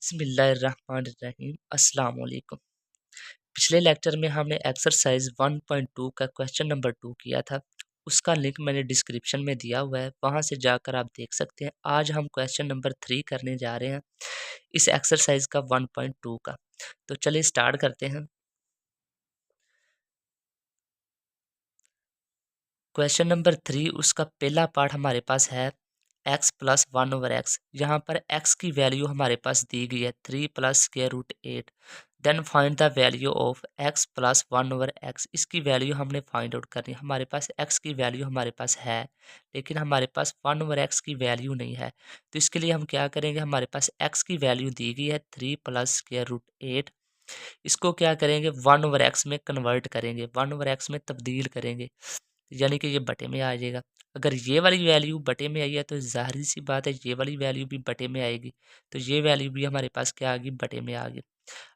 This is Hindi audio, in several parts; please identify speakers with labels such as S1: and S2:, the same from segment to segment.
S1: बिस्मिल्लाहिर्रहमानिर्रहीम अस्सलाम वालेकुम। पिछले लेक्चर में हमने एक्सरसाइज 1.2 का क्वेश्चन नंबर 2 किया था। उसका लिंक मैंने डिस्क्रिप्शन में दिया हुआ है, वहां से जाकर आप देख सकते हैं। आज हम क्वेश्चन नंबर 3 करने जा रहे हैं इस एक्सरसाइज का 1.2 का। तो चलिए स्टार्ट करते हैं। क्वेश्चन नंबर 3 उसका पहला पार्ट हमारे पास है x प्लस 1/x। यहाँ पर x की वैल्यू हमारे पास दी गई है 3 plus square root 8। Then find the value of x plus 1/x। इसकी वैल्यू हमने फाइंड आउट करनी है। हमारे पास x की वैल्यू हमारे पास है, लेकिन हमारे पास 1/x की वैल्यू नहीं है। तो इसके लिए हम क्या करेंगे, हमारे पास x की वैल्यू दी गई है 3 प्लस स्क्वायर रूट 8। इसको क्या करेंगे, 1/x में कन्वर्ट करेंगे, 1/x में तब्दील करेंगे, यानी कि ये बटे में आ जाएगा। अगर ये वाली वैल्यू बटे में आई है तो ज़ाहिर सी बात है ये वाली वैल्यू भी बटे में आएगी। तो ये वैल्यू भी हमारे पास क्या आ गई, बटे में आ गई।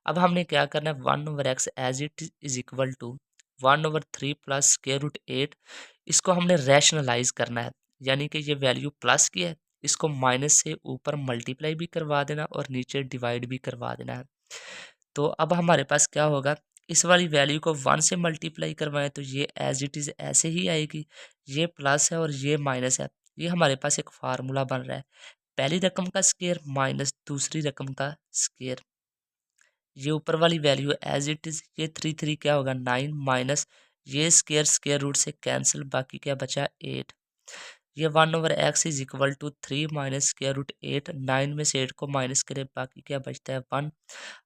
S1: अब हमने क्या करना है, 1/x as it is equal to 1/3 plus square root 8। इसको हमने रैशनलाइज करना है, यानी कि ये वैल्यू प्लस की है, इसको माइनस से ऊपर मल्टीप्लाई भी करवा देना और नीचे डिवाइड भी करवा देना है। तो अब हमारे पास क्या होगा, इस वाली वैल्यू को 1 से मल्टीप्लाई करवाएं तो ये एज इट इज़ ऐसे ही आएगी। ये प्लस है और ये माइनस है। ये हमारे पास एक फार्मूला बन रहा है, पहली रकम का स्क्वायर माइनस दूसरी रकम का स्क्वायर। ये ऊपर वाली वैल्यू एज इट इज़, ये 3 क्या होगा 9 माइनस ये स्क्वायर स्क्वायर रूट से कैंसिल, बाकी क्या बचा 8। ये 1/x is equal to 3 minus square root 8। 9 में से 8 को माइनस करें, बाकी क्या बचता है 1।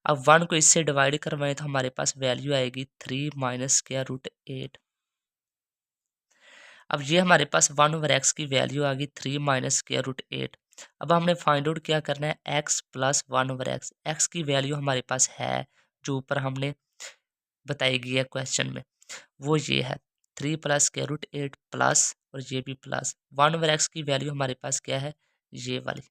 S1: अब 1 को इससे डिवाइड करवाएं तो हमारे पास वैल्यू आएगी 3 माइनस स्क्वायर रूट 8। अब ये हमारे पास 1/x की वैल्यू आ गई 3 माइनस स्क्वायर रूट 8। अब हमने फाइंड आउट क्या करना है, x प्लस 1/x। x की वैल्यू हमारे पास है जो ऊपर हमने बताई गई है क्वेश्चन में, वो ये है 3 प्लस स्क्वायर रूट 8 प्लस, और ये भी प्लस 1/x की वैल्यू हमारे पास क्या है, ये वाली।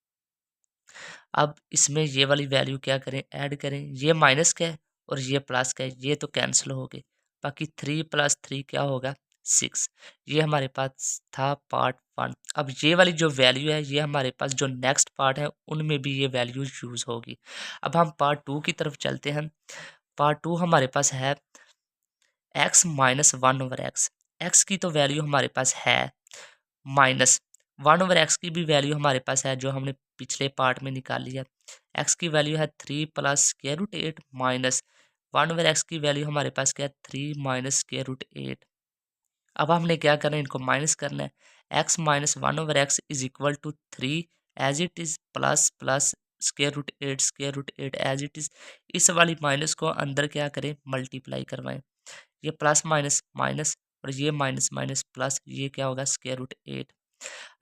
S1: अब इसमें ये वाली वैल्यू क्या करें, ऐड करें। ये माइनस का है और ये प्लस का है, ये तो कैंसिल हो गए। बाकी 3 + 3 क्या होगा 6। ये हमारे पास था पार्ट 1। अब ये वाली जो वैल्यू है ये हमारे पास जो नेक्स्ट पार्ट है उनमें भी ये वैल्यू यूज़ होगी। अब हम पार्ट 2 की तरफ चलते हैं। पार्ट 2 हमारे पास है x माइनस 1/x। x की तो वैल्यू हमारे पास है, माइनस 1/x की भी वैल्यू हमारे पास है जो हमने पिछले पार्ट में निकाली है। x की वैल्यू है 3 plus square root 8 minus 1/x की वैल्यू हमारे पास क्या है 3 माइनस स्क्वायर रूट 8। अब हमने क्या करना है, इनको माइनस करना है। x minus 1/x is equal to 3 as it is plus plus square root 8 as it is. इस वाली माइनस को अंदर क्या करें, मल्टीप्लाई करवाएं। ये प्लस माइनस माइनस और ये माइनस माइनस प्लस, ये क्या होगा स्क्वायर रूट 8।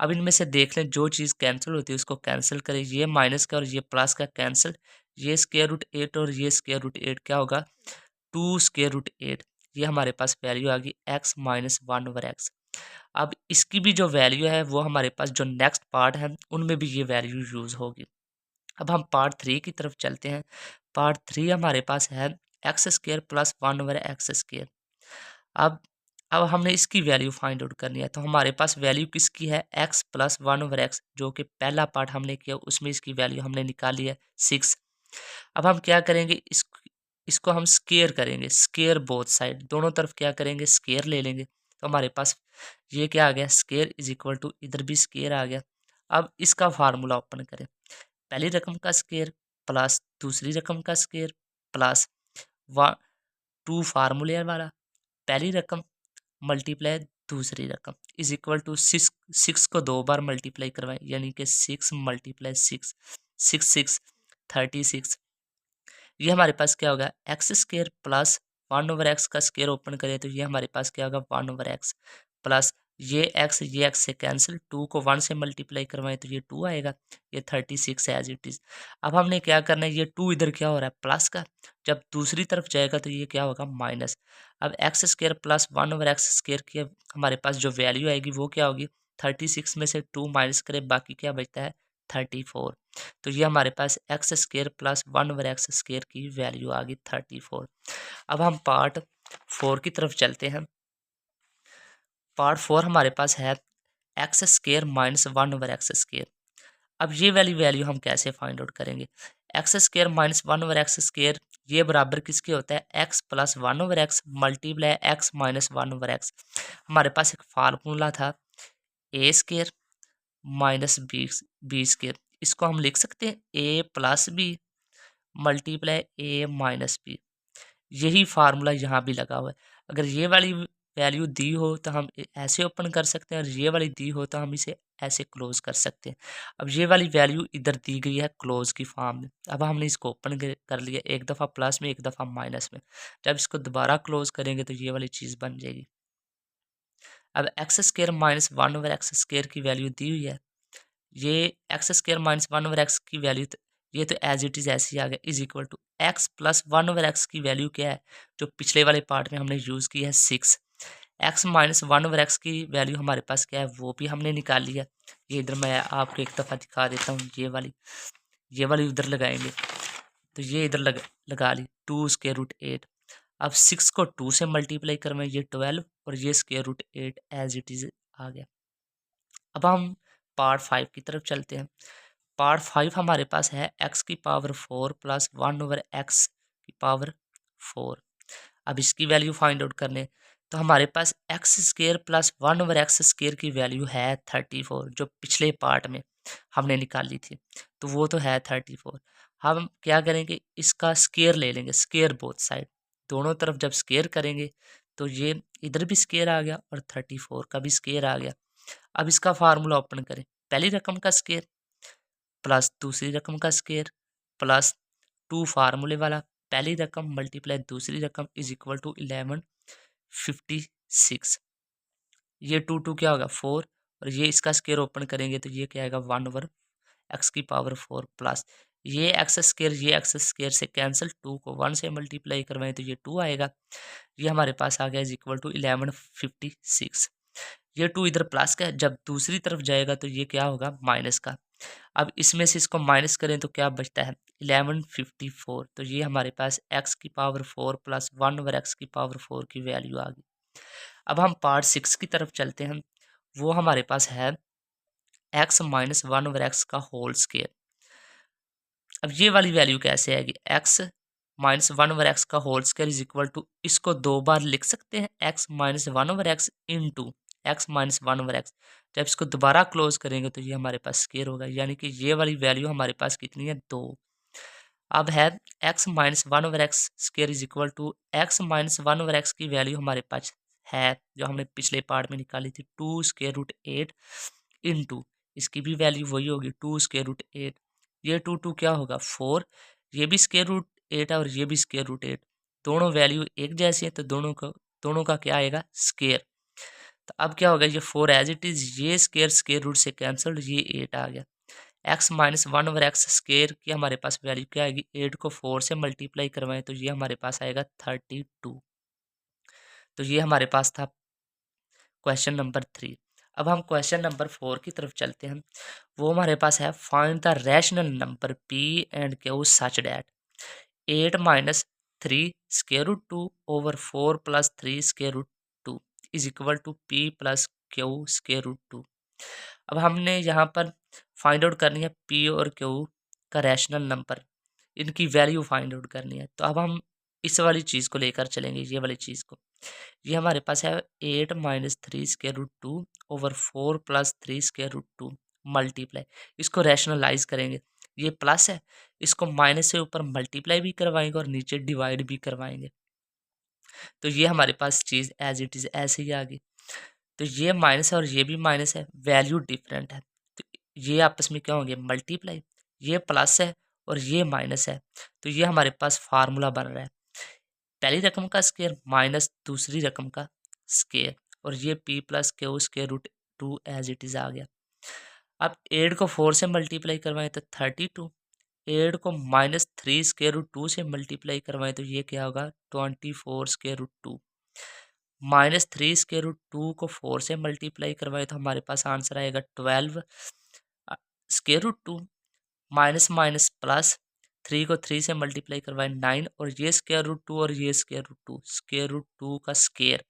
S1: अब इनमें से देख लें जो चीज़ कैंसिल होती है उसको कैंसिल करें। ये माइनस का और ये प्लस का कैंसिल, ये स्क्वायर रूट 8 और ये स्क्वायर रूट 8 क्या होगा 2 स्क्वायर रूट 8। ये हमारे पास वैल्यू आ गई x माइनस 1/x। अब इसकी भी जो वैल्यू है वो हमारे पास जो नेक्स्ट पार्ट है उनमें भी ये वैल्यू यूज़ होगी। अब हम पार्ट 3 की तरफ चलते हैं। पार्ट 3 हमारे पास है x square plus 1/x square. अब अब हमने इसकी वैल्यू फाइंड आउट करनी है, तो हमारे पास वैल्यू किसकी है x प्लस 1/x, जो कि पहला पार्ट हमने किया उसमें इसकी वैल्यू हमने निकाली है 6। अब हम क्या करेंगे, इसको हम स्केयर करेंगे, स्केयर बोथ साइड, दोनों तरफ क्या करेंगे स्केयर ले लेंगे। तो हमारे पास ये क्या आ गया, स्केयर इज इक्वल टू, इधर भी स्केयर आ गया। अब इसका फार्मूला ओपन करें, पहली रकम का स्केयर प्लस दूसरी रकम का स्केयर प्लस 2 फार्मूले वाला, पहली रकम मल्टीप्लाई दूसरी रकम इज इक्वल टू 6। 6 को 2 बार मल्टीप्लाई करवाएं, यानी कि 6 × 6 6 6 36। ये हमारे पास क्या होगा एक्स स्क्र प्लस 1/x का स्क्र ओपन करें तो ये हमारे पास क्या होगा 1/x प्लस ये x से कैंसिल, 2 को 1 से मल्टीप्लाई करवाएं तो ये 2 आएगा। ये 36 एज इट इज़। अब हमने क्या करना है, ये 2 इधर क्या हो रहा है प्लस का, जब दूसरी तरफ जाएगा तो ये क्या होगा माइनस। अब x² प्लस 1/x² की हमारे पास जो वैल्यू आएगी वो क्या होगी, 36 में से 2 माइनस करें, बाकी क्या बचता है 34। तो ये हमारे पास x² प्लस 1/x² की वैल्यू आ गई 34। अब हम पार्ट 4 की तरफ चलते हैं। पार्ट 4 हमारे पास है x² माइनस 1/x²। अब ये वाली वैल्यू हम कैसे फाइंड आउट करेंगे, एक्स स्केयर माइनस 1/x², ये बराबर किसके होता है, x plus 1/x multiply x minus 1/x। हमारे पास एक फार्मूला था a² माइनस b², इसको हम लिख सकते हैं a plus b multiply a minus b. यही फार्मूला यहाँ भी लगा हुआ है। अगर ये वाली वैल्यू दी हो तो हम ऐसे ओपन कर सकते हैं, और ये वाली दी हो तो हम इसे ऐसे क्लोज कर सकते हैं। अब ये वाली वैल्यू इधर दी गई है क्लोज की फॉर्म में। अब हमने इसको ओपन कर लिया, एक दफ़ा प्लस में एक दफ़ा माइनस में। जब इसको दोबारा क्लोज करेंगे तो ये वाली चीज़ बन जाएगी। अब x² माइनस 1/x² की वैल्यू दी हुई है, ये x² माइनस 1/x की वैल्यू ये तो एज इट इज़ ऐसे ही आ गया, is equal to x plus 1/x की वैल्यू क्या है, जो पिछले वाले पार्ट में हमने यूज़ की है 6। x माइनस 1/x की वैल्यू हमारे पास क्या है, वो भी हमने निकाल लिया। ये इधर मैं आपको एक दफ़ा दिखा देता हूँ, ये वाली उधर लगाएंगे तो ये इधर लगा ली 2√8। अब 6 को 2 से मल्टीप्लाई करवाएं, ये 12, और ये √8 एज इट इज़ आ गया। अब हम पार्ट 5 की तरफ चलते हैं। पार्ट 5 हमारे पास है x की पावर 4 प्लस 1/x की पावर 4। अब इसकी वैल्यू फाइंड आउट करने, तो हमारे पास x² प्लस 1/x² की वैल्यू है 34, जो पिछले पार्ट में हमने निकाली थी, तो वो तो है 34। हम क्या करेंगे, इसका स्केयर ले लेंगे, स्केयर बोथ साइड, दोनों तरफ जब स्केयर करेंगे तो ये इधर भी स्केयर आ गया और 34 का भी स्केयर आ गया। अब इसका फार्मूला ओपन करें, पहली रकम का स्केयर प्लस दूसरी रकम का स्केयर प्लस 2 फार्मूले वाला, पहली रकम मल्टीप्लाई दूसरी रकम इज इक्वल टू 1156। ये 2 क्या होगा 4, और ये इसका स्केयर ओपन करेंगे तो ये क्या आएगा 1/x की पावर 4 प्लस ये एक्स स्केयर से कैंसिल, 2 को 1 से मल्टीप्लाई करवाएं तो ये 2 आएगा। ये हमारे पास आ गया इज इक्वल टू 1156। ये 2 इधर प्लस का है, जब दूसरी तरफ जाएगा तो ये क्या होगा माइनस का। अब इसमें से इसको माइनस करें तो क्या बचता है 1154। तो ये हमारे पास x की पावर 4 प्लस 1/x की पावर 4 की वैल्यू आ गई। अब हम पार्ट 6 की तरफ चलते हैं। वो हमारे पास है x माइनस 1/x का होल स्केयर। अब ये वाली वैल्यू कैसे आएगी, x माइनस 1/x का whole square is equal to, इसको 2 बार लिख सकते हैं x minus 1/x into x minus 1/x। जब इसको दोबारा क्लोज करेंगे तो ये हमारे पास स्केयर होगा, यानी कि ये वाली वैल्यू हमारे पास कितनी है 2। अब है x minus 1/x square is equal to x minus 1/x की वैल्यू हमारे पास है जो हमने पिछले पार्ट में निकाली थी 2√8 इंटू इसकी भी वैल्यू वही होगी 2√8। ये 2 क्या होगा 4, ये भी √8 है और ये भी √8, दोनों वैल्यू एक जैसी है तो दोनों का क्या आएगा स्केयर। तो अब क्या होगा, ये 4 एज इट इज, ये स्केयर रूट से कैंसल्ड, ये 8 आ गया। x माइनस 1/x स्केयर की हमारे पास वैल्यू क्या आएगी, 8 को 4 से मल्टीप्लाई करवाएं तो ये हमारे पास आएगा 32। तो ये हमारे पास था क्वेश्चन नंबर 3। अब हम क्वेश्चन नंबर 4 की तरफ चलते हैं। वो हमारे पास है find the rational number p and q such that 8 minus 3 square root 2 over 4 plus 3 square root 2 is equal to p plus q square root 2। अब हमने यहाँ पर फाइंड आउट करनी है p और q का रैशनल नंबर, इनकी वैल्यू फाइंड आउट करनी है। तो अब हम इस वाली चीज़ को लेकर चलेंगे, ये वाली चीज़ को। ये हमारे पास है 8 minus 3 square root 2 over 4 plus 3 square root 2 multiply, इसको रैशनलाइज करेंगे। ये प्लस है, इसको माइनस से ऊपर मल्टीप्लाई भी करवाएंगे और नीचे डिवाइड भी करवाएंगे। तो ये हमारे पास चीज़ एज इट इज़ ऐसे ही आ गई। तो ये माइनस है और ये भी माइनस है, वैल्यू डिफरेंट है, तो ये आपस में क्या होंगे मल्टीप्लाई। ये प्लस है और ये माइनस है, तो ये हमारे पास फार्मूला बन रहा है पहली रकम का स्केयर माइनस दूसरी रकम का स्केयर, और ये p plus Q square root 2 as it is आ गया। अब 8 को 4 से मल्टीप्लाई करवाएं तो 32, 8 को माइनस 3 स्केयर रूट 2 से मल्टीप्लाई करवाएं तो ये क्या होगा 24 square root 2, minus 3 square root 2 को 4 से मल्टीप्लाई करवाएं तो हमारे पास आंसर आएगा 12 square root 2, minus minus plus 3 को 3 से मल्टीप्लाई करवाएं 9, और ये स्केयर रूट 2 और ये स्केयर रूट 2 का स्केयर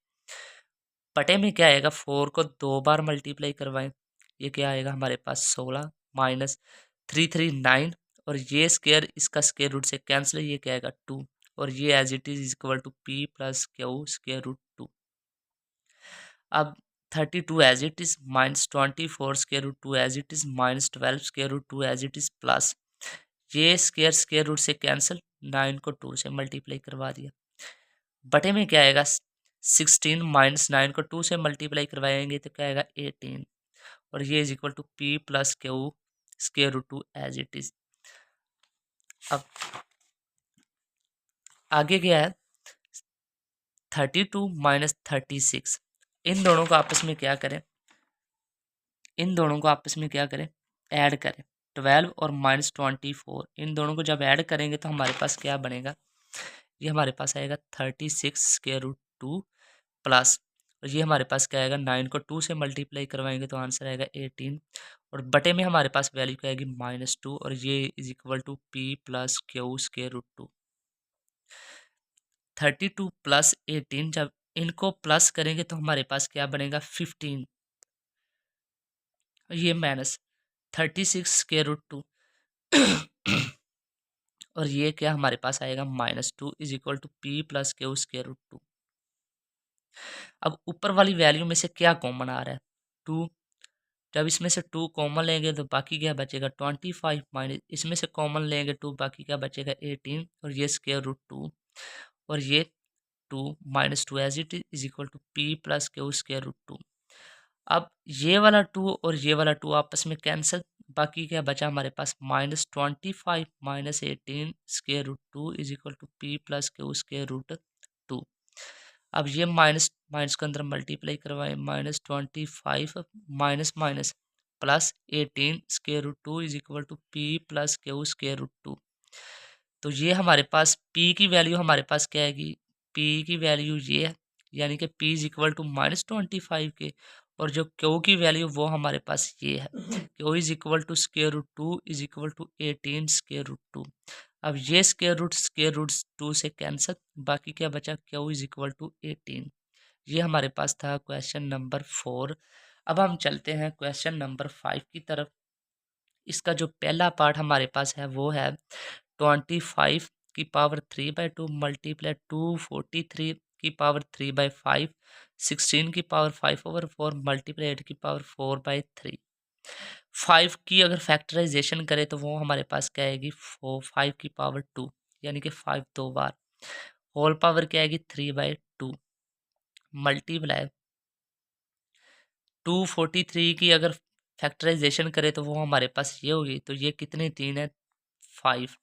S1: बटे में क्या आएगा 4 को 2 बार मल्टीप्लाई करवाएं, ये क्या आएगा हमारे पास 16 माइनस 3 3 9, और ये स्केयर इसका स्केयर रूट से कैंसिल, ये क्या आएगा 2, और ये as it is equal to p plus Q square root 2। अब 32 as it is minus 24 square root 2 as it is minus 12 square root 2 as it is plus ये स्केयर रूट से कैंसिल, 9 को 2 से मल्टीप्लाई करवा दिया, बटे में क्या आएगा 16 माइनस 9 को 2 से मल्टीप्लाई करवाएंगे तो क्या आएगा 18, और ये is equal to p plus Q square root 2 as it is. अब आगे क्या है 32 माइनस 36, इन दोनों को आपस में क्या करें, इन दोनों को आपस में क्या करें ऐड करें, 12 और माइनस 24, इन दोनों को जब ऐड करेंगे तो हमारे पास क्या बनेगा, ये हमारे पास आएगा 36 स्केयर रूट 2 प्लस, और ये हमारे पास क्या आएगा 9 को 2 से मल्टीप्लाई करवाएंगे तो आंसर आएगा 18, और बटे में हमारे पास वैल्यू क्या आएगी -2, और ये is equal to p plus Q square root 2। 32 plus 18 जब इनको प्लस करेंगे तो हमारे पास क्या बनेगा 15, ये माइनस 36 स्केयर रूट 2 और ये क्या हमारे पास आएगा -2 is equal to p plus Q square root 2। अब ऊपर वाली वैल्यू में से क्या कॉमन आ रहा है 2, जब इसमें से 2 कॉमन लेंगे तो बाकी क्या बचेगा 25 माइनस इसमें से कॉमन लेंगे 2 बाकी क्या बचेगा 18, और ये स्केयर रूट 2, और ये 2 -2 as it is equal to p plus Q square root 2। अब ये वाला 2 और ये वाला 2 आपस में कैंसिल, बाकी क्या बचा हमारे पास -25 minus 18 square root 2 is equal to p plus Q square root 2। अब ये माइनस माइनस के अंदर मल्टीप्लाई करवाएं, -25 minus minus plus 18 square root 2 is equal to p plus Q square root 2। तो ये हमारे पास p की वैल्यू हमारे पास क्या आएगी, p की वैल्यू ये है, यानी कि p इज इक्वल टू -25 के, और जो q की वैल्यू वो हमारे पास ये है, q is equal to square root 2 is equal to 18 square root 2। अब ये स्केयर रूट 2 से कैंसिल, बाकी क्या बचा q इज इक्वल टू 18। ये हमारे पास था क्वेश्चन नंबर 4। अब हम चलते हैं क्वेश्चन नंबर 5 की तरफ। इसका जो पहला पार्ट हमारे पास है वो है 25 की पावर 3/2 मल्टीप्लाई 243 की पावर 3/5, 16 की पावर 5/4 मल्टीप्लाई 8 की पावर 4/3। 5 की अगर फैक्टराइजेशन करें तो वो हमारे पास क्या आएगी 5 की पावर 2, यानी कि 5 दो बार, होल पावर क्या आएगी 3/2 मल्टीप्लाई 243 की अगर फैक्टराइजेशन करें तो वो हमारे पास ये होगी, तो ये कितने 3 है 5,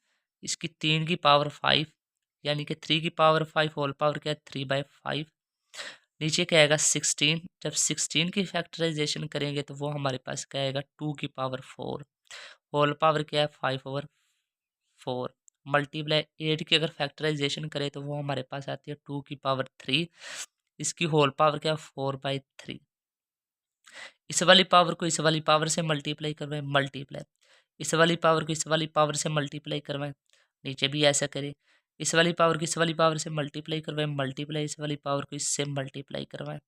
S1: इसकी 3 की पावर 5, यानी कि 3 की पावर 5 होल पावर क्या है 3/5। नीचे क्या आएगा 16, जब 16 की फैक्टराइजेशन करेंगे तो वो हमारे पास क्या आएगा 2 की पावर 4, होल पावर क्या है 5/4 मल्टीप्लाई 8 की अगर फैक्टराइजेशन करें तो वो हमारे पास आती है 2 की पावर 3, इसकी होल पावर क्या है 4/3। इस वाली पावर को इस वाली पावर से मल्टीप्लाई करवाएं, मल्टीप्लाई इस वाली पावर को इस वाली पावर से मल्टीप्लाई करवाएं, नीचे भी ऐसा करें, इस वाली पावर को इस वाली पावर से मल्टीप्लाई करवाएं, मल्टीप्लाई इस वाली पावर को इससे मल्टीप्लाई करवाएं।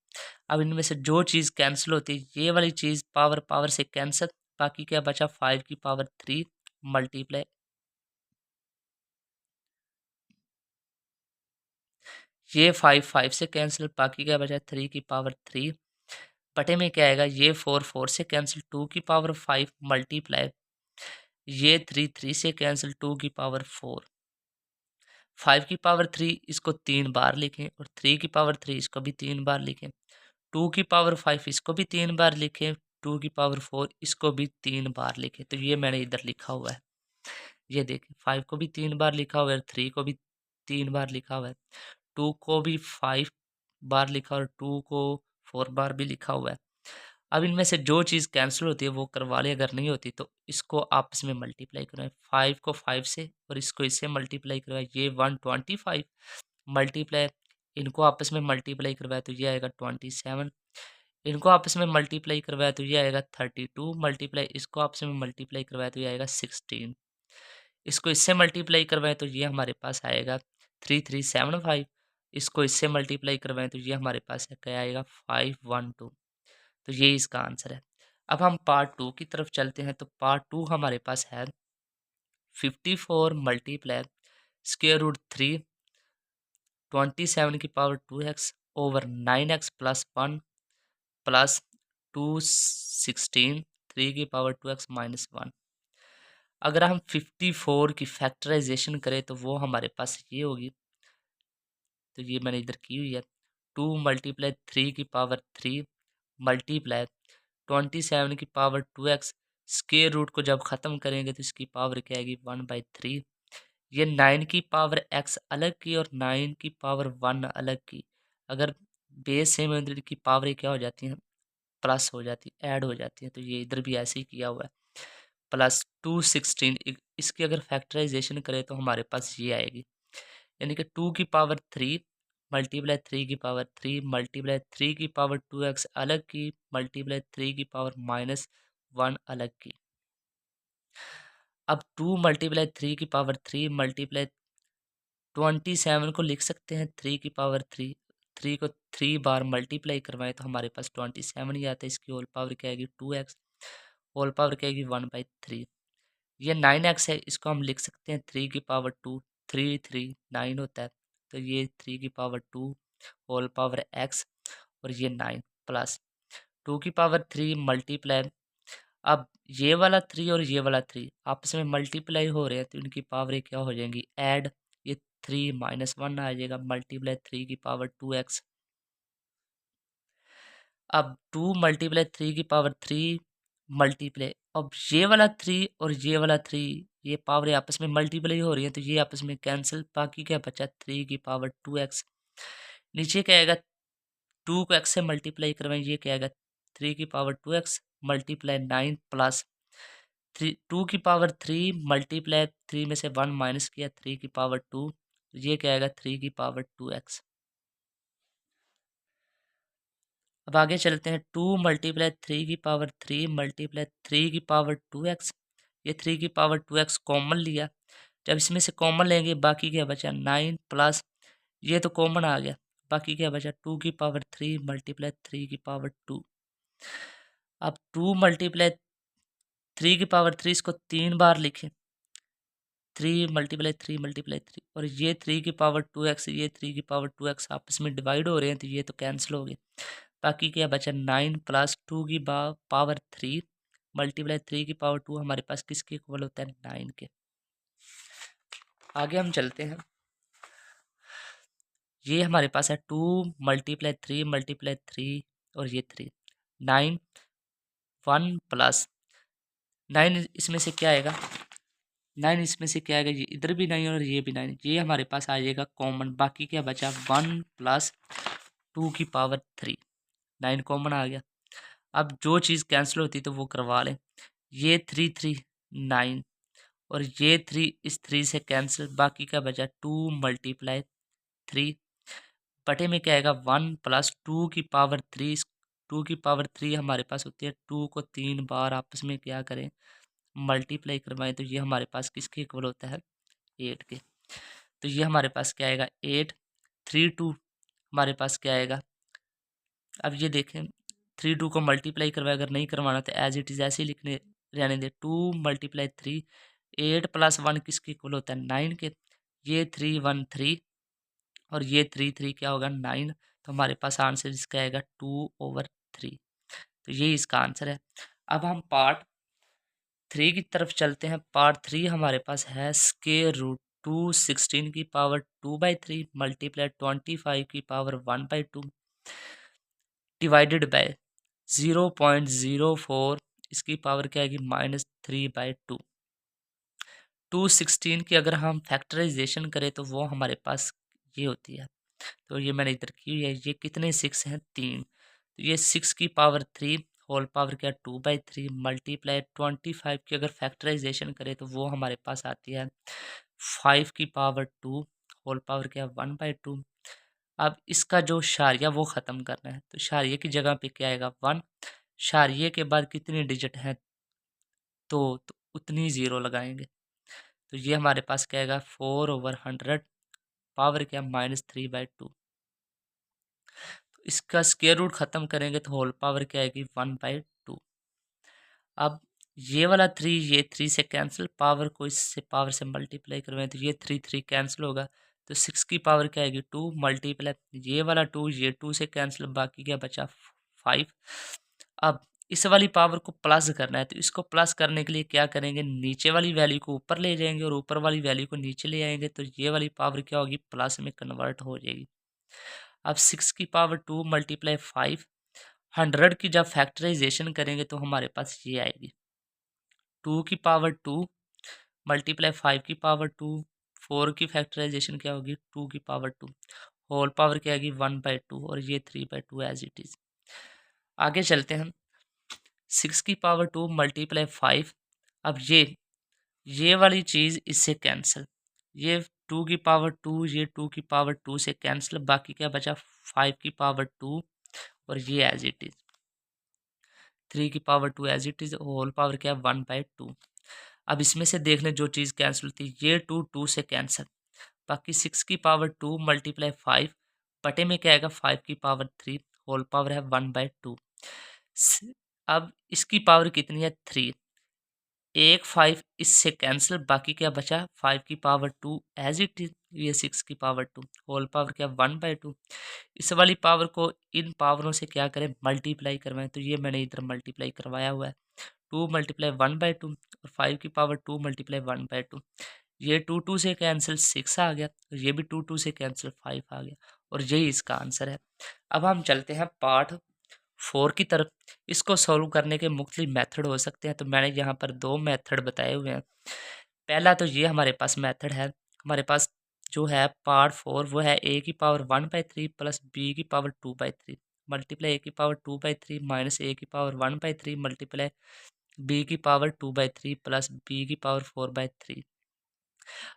S1: अब इनमें से जो चीज़ कैंसिल होती है ये वाली चीज़ पावर पावर से कैंसिल, बाकी क्या बचा 5 की पावर 3 मल्टीप्लाई, ये 5 से कैंसिल, बाकी क्या बचा 3 की पावर 3 बटे में क्या आएगा, ये 4 से कैंसिल 2 की पावर 5 मल्टीप्लाई, ये 3 से कैंसिल 2 की पावर 4, 5 की पावर 3 इसको 3 बार लिखें, और 3 की पावर 3 इसको भी 3 बार लिखें, 2 की पावर 5 इसको भी 3 बार लिखें, 2 की पावर 4 इसको भी 3 बार लिखें। तो ये मैंने इधर लिखा हुआ है, ये देखें 5 को भी 3 बार लिखा हुआ है, 3 को भी 3 बार लिखा हुआ है, 2 को भी 5 बार लिखा और 2 को 4 बार भी लिखा हुआ है। अब इनमें से जो चीज़ कैंसिल होती है वो करवा ले, अगर नहीं होती तो इसको आपस में मल्टीप्लाई करवाएं, 5 को 5 से और इसको इससे मल्टीप्लाई करवाएं, ये 125 मल्टीप्लाई इनको आपस में मल्टीप्लाई करवाए तो ये आएगा 27, इनको आपस में मल्टीप्लाई करवाया तो ये आएगा 32 मल्टीप्लाई इसको आपस में मल्टीप्लाई करवाया तो ये आएगा 16, इसको इससे मल्टीप्लाई करवाएं तो ये हमारे पास आएगा 3375, इसको इससे मल्टीप्लाई करवाएं तो ये हमारे पास क्या आएगा 512। तो ये इसका आंसर है। अब हम पार्ट 2 की तरफ चलते हैं, तो पार्ट 2 हमारे पास है 54 मल्टीप्लाई स्क्वायर रूट 3 27 की power 2x over 9x plus 1 plus 216 3 की पावर 2x माइनस 1। अगर हम 54 की फैक्टराइजेशन करें तो वो हमारे पास ये होगी, तो ये मैंने इधर की हुई है 2 मल्टीप्लाई 3 की पावर 3 मल्टीप्लाई 27 की पावर 2x स्क्वायर रूट को जब ख़त्म करेंगे तो इसकी पावर क्या आएगी 1/3। ये 9 की पावर x अलग की और 9 की पावर 1 अलग की, अगर बेस सेम है तो इनकी पावर क्या हो जाती है प्लस हो जाती है, ऐड हो जाती है। तो ये इधर भी ऐसे ही किया हुआ है प्लस 216। इसकी अगर फैक्टराइजेशन करें तो हमारे पास ये आएगी, यानी कि 2 की पावर 3 मल्टीप्लाई 3 की पावर 3 मल्टीप्लाई 3 की पावर 2x अलग की मल्टीप्लाई 3 की पावर माइनस 1 अलग की। अब 2 मल्टीप्लाई 3 की पावर 3 मल्टीप्लाई 27 को लिख सकते हैं 3 की पावर 3, 3 को 3 बार मल्टीप्लाई करवाएं तो हमारे पास 27 ही आता है। इसकी होल पावर क्या आएगी 2x, होल पावर क्या आएगी 1/3। ये 9x है, इसको हम लिख सकते हैं 3 की पावर 2, 3 3 9 होता है, तो ये 3 की पावर 2 होल पावर x और ये 9 प्लस 2 की पावर 3 मल्टीप्लाई। अब ये वाला 3 और ये वाला 3 आपस में मल्टीप्लाई हो रहे हैं तो इनकी पावर क्या हो जाएंगी ऐड, ये 3 माइनस 1 आ जाएगा मल्टीप्लाई 3 की पावर 2x। अब 2 मल्टीप्लाई 3 की पावर 3 मल्टीप्लाई, अब ये वाला 3 और ये वाला 3 ये पावर आपस में मल्टीप्लाई हो रही है तो ये आपस में कैंसिल, बाकी क्या बचा 3 की पावर 2x। नीचे क्या आएगा 2 को x से मल्टीप्लाई करवाएं, ये क्या आएगा 3 की पावर 2x मल्टीप्लाई 9 प्लस 2 की पावर 3 मल्टीप्लाई 3 में से 1 माइनस किया 3 की पावर 2, ये क्या आएगा 3 की पावर 2x। अब आगे चलते हैं 2 मल्टीप्लाई 3 की पावर 3 मल्टीप्लाई 3 की पावर 2x, ये 3 की पावर 2x कॉमन लिया, जब इसमें से कॉमन लेंगे बाकी क्या बचा 9 प्लस ये तो कॉमन आ गया, बाकी क्या बचा 2 की पावर 3 मल्टीप्लाई 3 की पावर 2। अब 2 मल्टीप्लाई 3 की पावर 3 इसको 3 बार लिखें 3 मल्टीप्लाई 3 मल्टीप्लाई 3 और ये 3 की पावर 2x, ये 3 की पावर 2x आपस में डिवाइड हो रहे हैं तो ये तो कैंसिल हो गए, बाकी क्या बचा 9 प्लस 2 की पावर 3 मल्टीप्लाई 3 की पावर 2 हमारे पास किसके इक्वल होता है 9 के। आगे हम चलते हैं, ये हमारे पास है 2 मल्टीप्लाई 3 मल्टीप्लाई 3 और ये 3 9 1 प्लस 9 इसमें से क्या आएगा 9 इसमें से क्या आएगा, ये इधर भी 9 और ये भी 9, ये हमारे पास आ जाएगा कॉमन, बाकी क्या बचा 1 प्लस 2 की पावर 3, 9 कॉमन आ गया। अब जो चीज़ कैंसिल होती तो वो करवा लें, ये 3 3 9 और ये 3 इस 3 से कैंसिल, बाकी क्या बचा 2 मल्टीप्लाई 3 बटे में क्या आएगा 1 प्लस 2 की पावर 3, 2 की पावर 3 हमारे पास होती है 2 को 3 बार आपस में क्या करें मल्टीप्लाई करवाएं तो ये हमारे पास किसके इक्वल होता है 8 के। तो ये हमारे पास क्या आएगा 8 3 2 हमारे पास क्या आएगा, अब ये देखें 3 2 को मल्टीप्लाई करवाए, अगर नहीं करवाना तो एज इट इज़ ऐसे ही लिखने रहने दे 2 मल्टीप्लाई 3 8 प्लस 1 किसके इक्वल होता है 9 के, ये 3 1 3 और ये 3 3 क्या होगा 9, तो हमारे पास आंसर इसका आएगा 2/3। तो ये इसका आंसर है। अब हम पार्ट 3 की तरफ चलते हैं। पार्ट 3 हमारे पास है स्क्वायर रूट 216 की पावर 2/3 मल्टीप्लाई 25 की पावर 1/2 डिवाइडेड बाय 0.04, इसकी पावर क्या आएगी -3/2। 216 की अगर हम फैक्टराइजेशन करें तो वो हमारे पास ये होती है, तो ये मैंने इधर की है, ये कितने 6 हैं 3, तो ये 6 की पावर 3 होल पावर क्या 2/3 मल्टीप्लाई 25 की अगर फैक्टराइजेशन करें तो वो हमारे पास आती है 5 की पावर 2 होल पावर क्या 1/2। अब इसका जो शारिया वो ख़त्म करना है तो शारिये की जगह पे क्या आएगा 1, शारिये के बाद कितने डिजिट हैं तो उतनी ज़ीरो लगाएंगे, तो ये हमारे पास क्या आएगा 4/100 पावर क्या -3/2। इसका स्क्वायर रूट ख़त्म करेंगे तो होल पावर क्या आएगी 1/2। अब ये वाला 3 ये 3 से कैंसिल, पावर को इससे पावर से मल्टीप्लाई करवाएं तो ये 3 3 कैंसिल होगा, तो 6 की पावर क्या आएगी 2 मल्टीप्लाई ये वाला 2 ये 2 से कैंसिल, बाकी क्या बचा 5। अब इस वाली पावर को प्लस करना है, तो इसको प्लस करने के लिए क्या करेंगे, नीचे वाली वैल्यू को ऊपर ले जाएंगे और ऊपर वाली वैल्यू को नीचे ले आएंगे, तो ये वाली पावर क्या होगी प्लस में कन्वर्ट हो जाएगी। अब 6 की पावर 2 मल्टीप्लाई 5, 100 की जब फैक्टराइजेशन करेंगे तो हमारे पास ये आएगी 2 की पावर 2 मल्टीप्लाई 5 की पावर 2, 4 की फैक्टराइजेशन क्या होगी 2 की पावर 2, होल पावर क्या आएगी 1/2 और ये 3/2 एज इट इज। आगे चलते हैं, 6 की पावर 2 मल्टीप्लाई 5, अब ये वाली चीज़ इससे कैंसिल, ये 2 की पावर 2 ये 2 की पावर 2 से कैंसिल, बाकी क्या बचा 5 की पावर 2 और ये एज इट इज, 3 की power 2 as it is, whole power क्या है 1/2। अब इसमें से देख लें जो चीज़ कैंसिल होती है, ये 2 2 से कैंसिल, बाकी 6 की पावर 2 मल्टीप्लाई 5 बटे में क्या आएगा 5 की पावर 3, होल पावर है 1/2। अब इसकी पावर कितनी है 3, एक 5 इससे कैंसिल, बाकी क्या बचा 5 की पावर 2 एज इट इज, ये 6 की पावर 2, होल पावर क्या 1/2। इस वाली पावर को इन पावरों से क्या करें मल्टीप्लाई करवाएं, तो ये मैंने इधर मल्टीप्लाई करवाया हुआ है, 2 मल्टीप्लाई 1/2 और 5 की पावर 2 मल्टीप्लाई 1/2, ये 2 2 से कैंसिल 6 आ गया, और ये भी 2 2 से कैंसिल 5 आ गया, और यही इसका आंसर है। अब हम चलते हैं पार्ट 4 की तरफ। इसको सॉल्व करने के मुख्तलिफ मेथड हो सकते हैं, तो मैंने यहाँ पर 2 मेथड बताए हुए हैं। पहला तो ये हमारे पास मेथड है, हमारे पास जो है पार्ट 4 वो है a की पावर 1/3 प्लस b की पावर 2/3 मल्टीप्लाई a की पावर 2/3 माइनस a की पावर 1/3 मल्टीप्लाई b की पावर 2/3 प्लस b की पावर 4/3।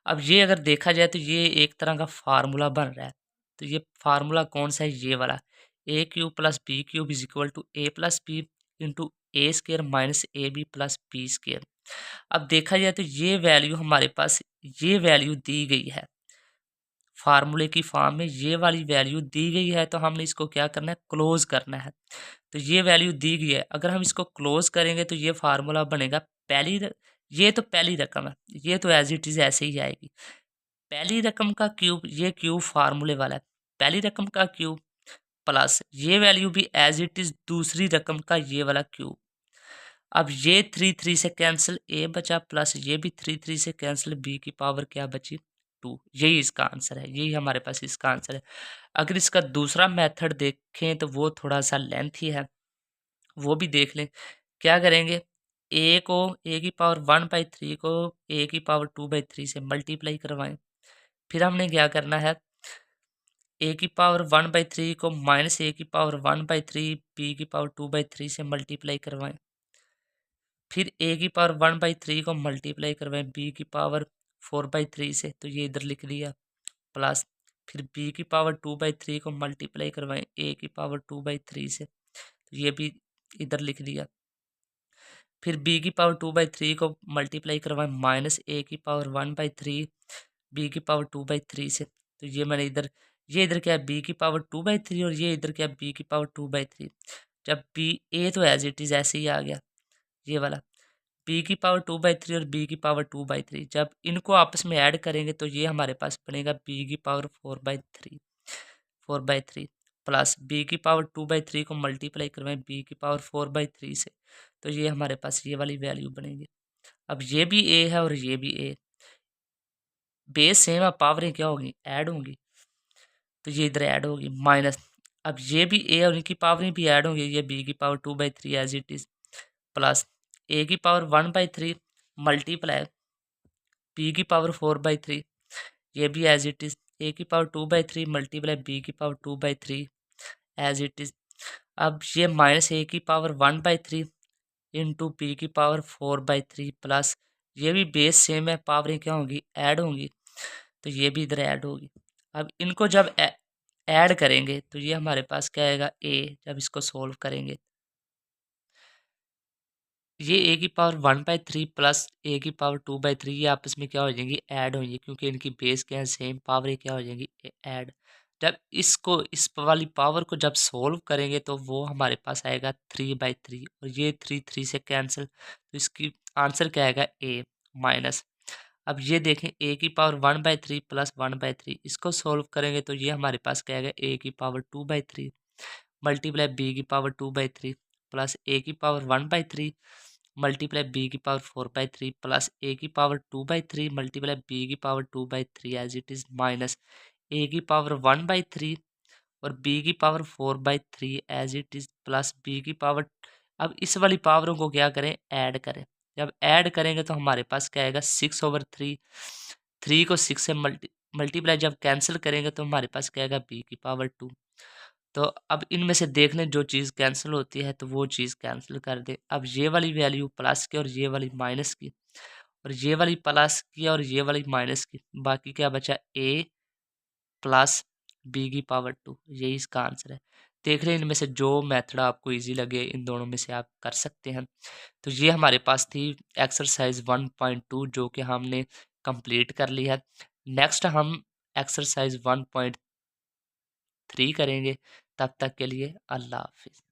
S1: अब ये अगर देखा जाए तो ये एक तरह का फार्मूला बन रहा है, तो ये फार्मूला कौन सा है, ये वाला A cube plus B cube is equal to A plus B into A square minus A B plus B square. अब देखा जाए तो ये वैल्यू हमारे पास ये वैल्यू दी गई है फार्मूले की फॉर्म में, ये वाली वैल्यू दी गई है, तो हमने इसको क्या करना है क्लोज करना है। तो ये वैल्यू दी गई है, अगर हम इसको क्लोज करेंगे तो ये फार्मूला बनेगा ये तो पहली रकम है, ये तो एज इट इज ऐसे ही आएगी, पहली रकम का क्यूब, ये क्यूब फार्मूले वाला है, पहली रकम का क्यूब प्लस ये वैल्यू भी एज इट इज दूसरी रकम का ये वाला क्यूब। अब ये 3 3 से कैंसिल, ए बचा प्लस ये भी 3 3 से कैंसिल, बी की पावर क्या बची 2, यही इसका आंसर है, यही हमारे पास इसका आंसर है। अगर इसका दूसरा मेथड देखें तो वो थोड़ा सा लेंथी है, वो भी देख लें। क्या करेंगे, ए की पावर 1/3 को ए की पावर 2/3 से मल्टीप्लाई करवाएं, फिर हमने क्या करना है ए की पावर 1/3 को माइनस ए की पावर 1/3 बी की पावर 2/3 से मल्टीप्लाई करवाएं, फिर ए की पावर 1/3 को मल्टीप्लाई करवाएं बी की पावर 4/3 से, तो ये इधर लिख लिया प्लस, फिर बी की पावर 2/3 को मल्टीप्लाई करवाएं ए की पावर 2/3 से, तो ये भी इधर लिख दिया, फिर बी की पावर 2/3 को मल्टीप्लाई करवाएं माइनस ए की पावर 1/3 बी की पावर 2/3 से, तो ये मैंने इधर, ये इधर क्या है बी की पावर 2/3 और ये इधर क्या है बी की पावर 2/3। जब बी ए तो एज इट इज ऐसे ही आ गया, ये वाला बी की पावर 2/3 और बी की पावर 2/3, जब इनको आपस में ऐड करेंगे तो ये हमारे पास बनेगा बी की पावर 4/3 प्लस बी की पावर 2/3 को मल्टीप्लाई करवाएं बी की पावर 4/3 से, तो ये हमारे पास ये वाली वैल्यू बनेगी। अब ये भी ए है और ये भी ए, बेस सेम है, पावरें क्या होगी ऐड होंगी, तो ये इधर ऐड होगी माइनस, अब ये भी ए और इनकी पावरें भी ऐड होंगी, ये बी की power 2/3 as it is plus A की पावर 1/3 मल्टीप्लाई बी की पावर 4/3, ये भी एज इट इज ए की पावर 2/3 मल्टीप्लाई बी की पावर 2/3 एज इट इज। अब ये माइनस ए की पावर 1/3 इंटू बी की पावर 4/3 प्लस ये भी बेस सेम है, पावरें क्या होंगी ऐड होंगी, तो ये भी इधर ऐड होगी। अब इनको जब ऐड करेंगे तो ये हमारे पास क्या आएगा ए, जब इसको सोल्व करेंगे ये ए की पावर 1/3 प्लस ए की पावर 2/3 ये आपस में क्या हो जाएंगी ऐड हो जाएंगी, क्योंकि इनकी बेस क्या है सेम, पावरें क्या हो जाएंगी ऐड। जब इसको इस वाली पावर को जब सोल्व करेंगे तो वो हमारे पास आएगा 3/3 और ये 3 से कैंसिल, तो इसकी आंसर क्या आएगा ए माइनस। अब ये देखें ए की पावर 1/3 प्लस 1/3, इसको सोल्व करेंगे तो ये हमारे पास क्या आएगा ए की पावर 2/3 मल्टीप्लाई बी की पावर 2/3 प्लस ए की पावर 1/3 मल्टीप्लाई बी की पावर 4/3 प्लस ए की पावर 2/3 मल्टीप्लाई बी की power 2/3 as it is minus A की पावर 1/3 और बी की power 4/3 as it is plus B की पावर। अब इस वाली पावरों को क्या करें, ऐड करें। जब ऐड करेंगे तो हमारे पास क्या आएगा 6/3, 3 को 6 से मल्टीप्लाई जब कैंसिल करेंगे तो हमारे पास क्या आएगा बी की पावर 2। तो अब इनमें से देख लें जो चीज़ कैंसिल होती है तो वो चीज़ कैंसिल कर दे। अब ये वाली वैल्यू प्लस की और ये वाली माइनस की, और ये वाली प्लस की और ये वाली माइनस की, बाकी क्या बचा ए प्लस बी की पावर 2, यही इसका आंसर है। देख रहे हैं इनमें से जो मेथड आपको इजी लगे इन दोनों में से आप कर सकते हैं। तो ये हमारे पास थी एक्सरसाइज 1.2 जो कि हमने कंप्लीट कर ली है। नेक्स्ट हम एक्सरसाइज 1.3 करेंगे। तब तक के लिए अल्लाह हाफिज़।